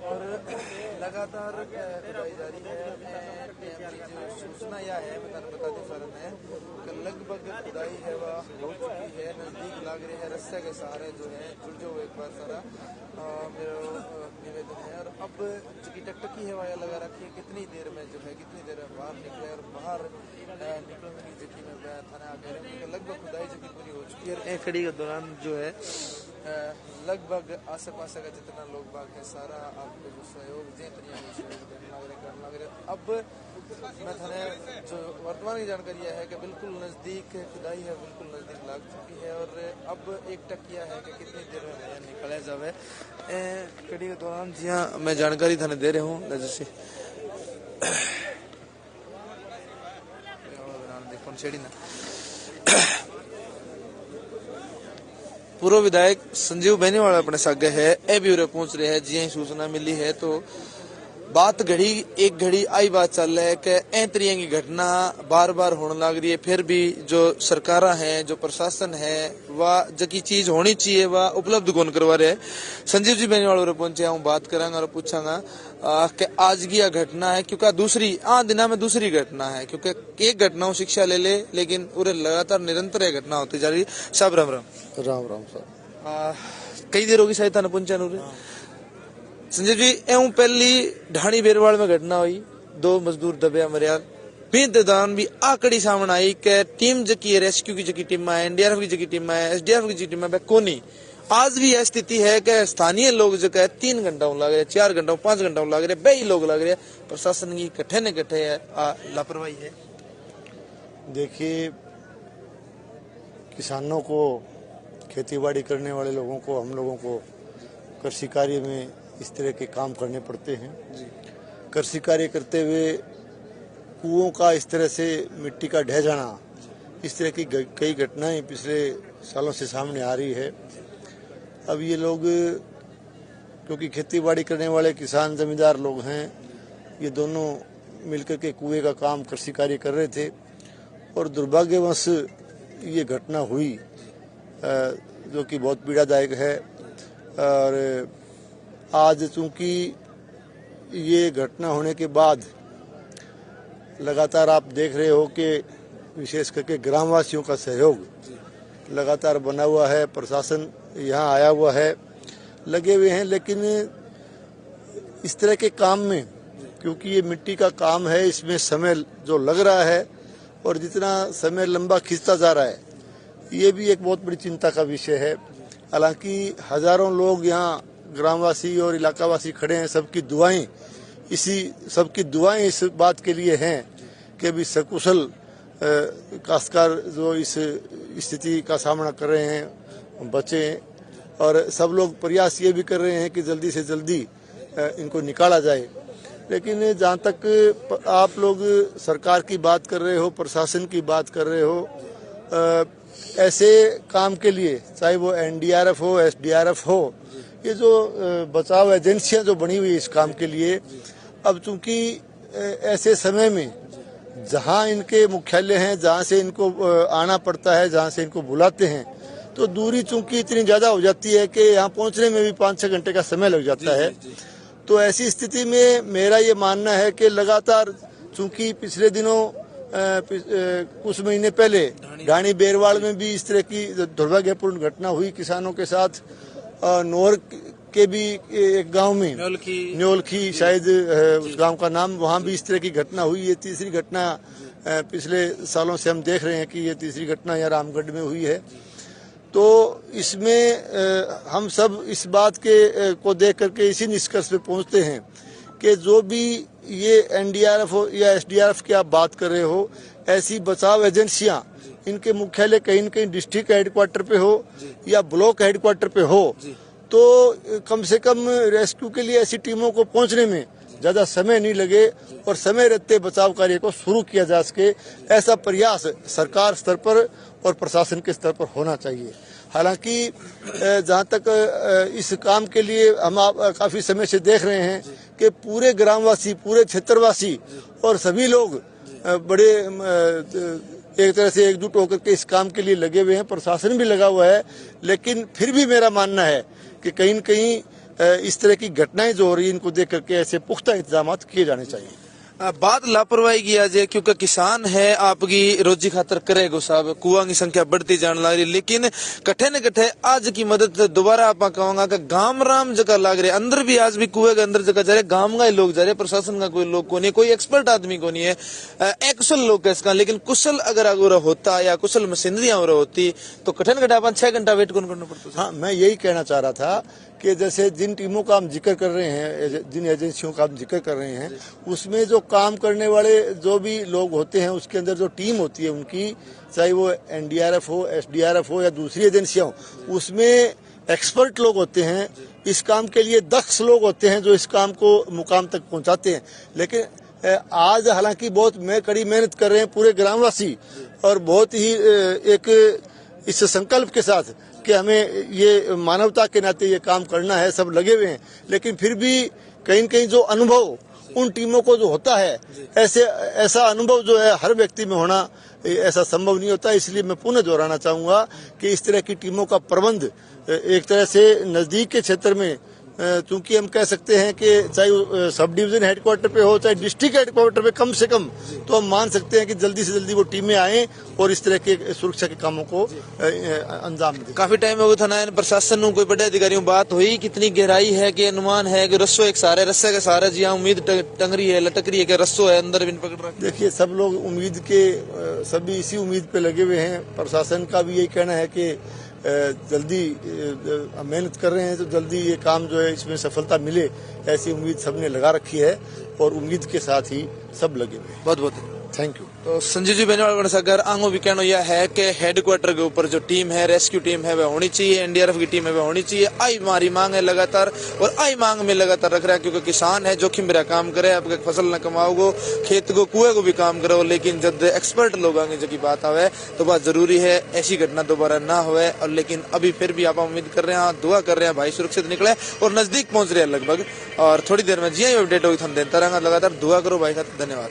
और लगातार खुदाई जारी है। जो सूचना यह है मैं बता दी सर ने कि लगभग खुदाई है वह हो चुकी है, नजदीक लग रही है, रस्से के सहारे जो है जुड़ जाओ एक बार सारा मेरा निवेदन है। और अब जबकि टकटकी है वह लगा रखी है कितनी देर में जो है कितनी देर में बाहर निकले और बाहर निकलने की जबकि मैं थाना आ गया लगभग खुदाई जबकि पूरी हो चुकी है। एक खड़ी के दौरान जो है लगभग आसे पास का जितना लोग बाग है सारा आपको जो सहयोग अब मैं थाने जो वर्तमान की जानकारी है कि बिल्कुल नजदीक खुदाई है, बिल्कुल नजदीक लग चुकी है और अब एक टकिया है कि कितनी देर में निकला जावे कड़ी के दौरान। जी हाँ मैं जानकारी थाने दे रहा हूँ जैसे पूर्व विधायक संजीव बेनीवाल अपने सागे है ए भी उरे पहुंच रहे हैं। जी ही सूचना मिली है तो बात एक घड़ी आई बात चल रहा है कि ए तरीके की घटना बार बार होने लग रही है, फिर भी जो सरकारा है जो प्रशासन है वह जकी चीज होनी चाहिए वह उपलब्ध कौन करवा रहे। संजीव जी बेनीवाल उरे पहुंचे हूँ, बात करांगा और पूछांगा कि आज की यह घटना है क्योंकि दूसरी दिना में दूसरी घटना है क्योंकि एक घटना शिक्षा ले ले लेकिन उरे लगातार निरंतर यह घटना होती जा रही। साहब राम राम। राम राम साहब। कई देर होगी शायद थाने पहुंचा नूरे। संजय जी एवं पहली ढाणी बेरवाड़ में घटना हुई, 2 मजदूर दबे मरिया दौरान भी आकड़ी सामने आई कि टीम जकी है रेस्क्यू की जकी टीम है, एनडीआरएफ की जकी टीम है, एसडीआरएफ की जकी टीम है कोनी। आज भी यह स्थिति है कि स्थानीय लोग जो है 3 घंटा लग रहे, 4 घंटा 5 घंटा लग रहे, बेई लोग लग रहे। प्रशासन की कट्ठे न कट्ठे लापरवाही है। देखिए किसानों को, खेतीबाड़ी करने वाले लोगों को, हम लोगों को कृषि कार्य में इस तरह के काम करने पड़ते हैं। कृषि कार्य करते हुए कुओं का इस तरह से मिट्टी का ढह जाना, इस तरह की कई घटनाएं पिछले सालों से सामने आ रही है। अब ये लोग क्योंकि खेतीबाड़ी करने वाले किसान जमींदार लोग हैं, ये दोनों मिलकर के कुएं का काम कृषि कार्य कर रहे थे और दुर्भाग्यवश ये घटना हुई जो कि बहुत पीड़ादायक है। और आज चूंकि ये घटना होने के बाद लगातार आप देख रहे हो कि विशेष करके ग्रामवासियों का सहयोग लगातार बना हुआ है, प्रशासन यहाँ आया हुआ है, लगे हुए हैं। लेकिन इस तरह के काम में क्योंकि ये मिट्टी का काम है, इसमें समय जो लग रहा है और जितना समय लंबा खिंचता जा रहा है, ये भी एक बहुत बड़ी चिंता का विषय है। हालांकि हजारों लोग यहाँ ग्रामवासी और इलाकावासी खड़े हैं, सबकी दुआएं इस बात के लिए हैं कि अभी सकुशल काश्तकार जो इस स्थिति का सामना कर रहे हैं बचें और सब लोग प्रयास ये भी कर रहे हैं कि जल्दी से जल्दी इनको निकाला जाए। लेकिन जहाँ तक आप लोग सरकार की बात कर रहे हो, प्रशासन की बात कर रहे हो, ऐसे काम के लिए चाहे वो एनडीआरएफ हो, एसडीआरएफ हो, ये जो बचाव एजेंसियां जो बनी हुई है इस काम के लिए, अब चूंकि ऐसे समय में जहां इनके मुख्यालय हैं, जहां से इनको आना पड़ता है, जहां से इनको बुलाते हैं, तो दूरी चूंकि इतनी ज्यादा हो जाती है कि यहाँ पहुंचने में भी 5-6 घंटे का समय लग जाता है। तो ऐसी स्थिति में मेरा ये मानना है कि लगातार चूंकि पिछले दिनों कुछ महीने पहले ढाणी बेरवाड़ में भी इस तरह की दुर्भाग्यपूर्ण घटना हुई किसानों के साथ। नोर के भी एक गांव में न्योलखी शायद उस गांव का नाम, वहां भी इस तरह की घटना हुई। ये तीसरी घटना पिछले सालों से हम देख रहे हैं कि ये तीसरी घटना यहाँ रामगढ़ में हुई है। तो इसमें हम सब इस बात के को देख करके इसी निष्कर्ष पे पहुंचते हैं कि जो भी ये एनडीआरएफ हो या एसडीआरएफ की आप बात कर रहे हो, ऐसी बचाव एजेंसियां इनके मुख्यालय कहीं न कहीं डिस्ट्रिक्ट हेडक्वार्टर पे हो या ब्लॉक हेडक्वार्टर पे हो, तो कम से कम रेस्क्यू के लिए ऐसी टीमों को पहुंचने में ज्यादा समय नहीं लगे और समय रहते बचाव कार्य को शुरू किया जा सके, ऐसा प्रयास सरकार स्तर पर और प्रशासन के स्तर पर होना चाहिए। हालांकि जहां तक इस काम के लिए हम काफी समय से देख रहे हैं कि पूरे ग्रामवासी, पूरे क्षेत्रवासी और सभी लोग बड़े एक तरह से एकजुट होकर के इस काम के लिए लगे हुए हैं, प्रशासन भी लगा हुआ है। लेकिन फिर भी मेरा मानना है कि कहीं न कहीं इस तरह की घटनाएं जो हो रही है इनको देख करके ऐसे पुख्ता इंतजाम किए जाने चाहिए। बात लापरवाही की आज है, क्योंकि किसान है आपकी रोजी खातर करेगो साहब, कुआं की संख्या बढ़ती जाने लग रही, लेकिन कठे न कठे आज की मदद दोबारा आप कहूंगा कि गांव राम जगह लग रहे अंदर भी आज भी कुएं के अंदर जगह जा रहे, गांव का ही लोग जा रहे, प्रशासन का कोई लोग को नहीं, कोई एक्सपर्ट आदमी को नहीं है, अकुशल लोग इसका। लेकिन कुशल अगर अगोरा होता या कुशल मशीनरियां हो होती तो कठे न कठे अपन 6 घंटा वेट कौन करना पड़ता। हाँ, मैं यही कहना चाह रहा था कि जैसे जिन टीमों का हम जिक्र कर रहे हैं, जिन एजेंसियों का हम जिक्र कर रहे हैं, उसमें जो काम करने वाले जो भी लोग होते हैं उसके अंदर जो टीम होती है उनकी, चाहे वो एनडीआरएफ हो, एसडीआरएफ हो या दूसरी एजेंसियां हो, उसमें एक्सपर्ट लोग होते हैं, इस काम के लिए दक्ष लोग होते हैं जो इस काम को मुकाम तक पहुंचाते हैं। लेकिन आज हालांकि बहुत कड़ी मेहनत कर रहे हैं पूरे ग्रामवासी और बहुत ही एक इस संकल्प के साथ कि हमें ये मानवता के नाते ये काम करना है, सब लगे हुए हैं। लेकिन फिर भी कहीं न कहीं जो अनुभव उन टीमों को जो होता है, ऐसा अनुभव जो है हर व्यक्ति में होना ऐसा संभव नहीं होता। इसलिए मैं पुनः दोहराना चाहूंगा कि इस तरह की टीमों का प्रबंध एक तरह से नजदीक के क्षेत्र में, चूंकि हम कह सकते हैं कि चाहे सब डिवीजन हेडक्वार्टर पे हो चाहे डिस्ट्रिक्ट हेडक्वार्टर पे, कम से कम तो हम मान सकते हैं कि जल्दी से जल्दी वो टीमें आएं और इस तरह के सुरक्षा के कामों को अंजाम दें। काफी टाइम हो गया था ना, प्रशासन कोई बड़े अधिकारियों बात हुई, कितनी गहराई है कि अनुमान है कि रस्सो एक सारे रस्से के सारे जी उम्मीद टंग रही है, लटक रही है कि रस्सो है अंदर भी पकड़ रहा है। देखिए, सब लोग उम्मीद के सभी इसी उम्मीद पे लगे हुए हैं। प्रशासन का भी यही कहना है कि जल्दी मेहनत कर रहे हैं तो जल्दी ये काम जो है इसमें सफलता मिले, ऐसी उम्मीद सबने लगा रखी है और उम्मीद के साथ ही सब लगे हुए। बहुत बहुत थैंक यू। तो संजीव जी बेनीवाल सागर आंगो भी कहना यह है कि हेडक्वार्टर के ऊपर जो टीम है, रेस्क्यू टीम है, वह होनी चाहिए, एनडीआरएफ की टीम है वह होनी चाहिए। आई हमारी मांग है लगातार और आई मांग में लगातार रख रहा है, क्योंकि किसान है जोखिम भरा काम करे, आपके फसल न कमाओगो, खेत को कुएं को भी काम करो, लेकिन जब एक्सपर्ट लोग आगे जो की बात आवे तो बात जरूरी है ऐसी घटना दोबारा ना हुए। और लेकिन अभी फिर भी आप उम्मीद कर रहे हैं, दुआ कर रहे हैं भाई सुरक्षित निकले और नजदीक पहुंच रहे हैं लगभग। और थोड़ी देर में जी अपडेट होगी हम देता रहेंगे लगातार, दुआ करो भाई साहब, धन्यवाद।